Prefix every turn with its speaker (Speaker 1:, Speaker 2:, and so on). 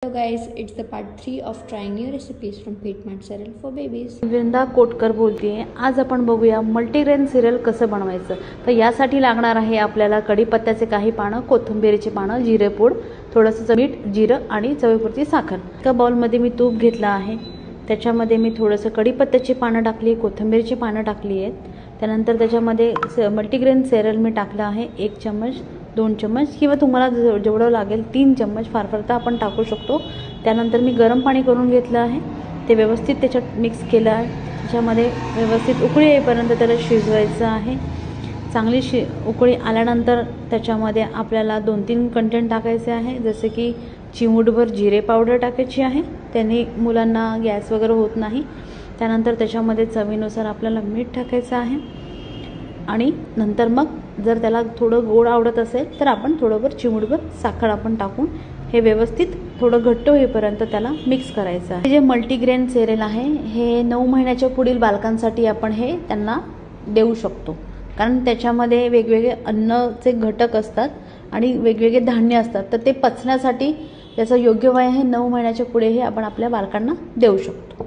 Speaker 1: Hello guys, it's the part 3 of trying new recipes from Peatmart cereal for babies.
Speaker 2: Vrinda Kotkar बोलतेय। आज आपण बघूया multigrain serial कसं बनवायचं। तर यासाठी लागणार आहे आपल्याला कढीपत्त्याचे काही पानं, कोथिंबीरचे पानं, जिरेपूड, थोडंसं मीठ, जिरं आणि चवीपुरती साखर। एका बाउल मध्ये मी तूप घेतलं आहे, त्याच्यामध्ये मी थोडंसं कढीपत्त्याची पानं टाकली, कोथिंबीरची पानं टाकली आहेत। त्यानंतर त्याच्यामध्ये मल्टीग्रेन सिरियल मी टाकलं आहे, 1 चम्मच, 2 चम्मच किंवा तुम्हाला जेवढं लागेल 3 चम्मच फार तर आपण टाकू शकतो। त्यानंतर मी गरम पाणी करून घेतलं आहे, ते व्यवस्थित त्याच्यात मिक्स केलं आहे। त्याच्यामध्ये व्यवस्थित उकळी येईपर्यंत त्याला शिजवायचं आहे। चांगली उकळी आल्यानंतर त्याच्यामध्ये आपल्याला 2-3 कंटेंट टाकायचे आहे, जसे की चिमूटभर जिरे पावडर टाकायची आहे, त्याने मुलांना गॅस वगैरे होत नाही। त्यानंतर त्याच्यामध्ये चवीनुसार आपल्याला मीठ टाकायचं आहे आणि नंतर मग जर त्याला थोडं गोड आवडत असेल तर आपण थोडंभर चिमूटभर साखर आपण टाकून हे व्यवस्थित थोडं घट्ट होईपर्यंत त्याला मिक्स करायचं आहे। जे मल्टीग्रेन सिरियल आहे हे 9 महिन्याच्या पुढील बालकांसाठी आपण हे त्यांना देऊ शकतो, कारण त्याच्यामध्ये वेगवेगळे अन्नचे घटक असतात आणि वेगवेगळे धान्य असतात, तर ते पचण्यासाठी त्याचं योग्य वय आहे 9 महिन्याच्या पुढे हे आपण आपल्या बालकांना देऊ शकतो।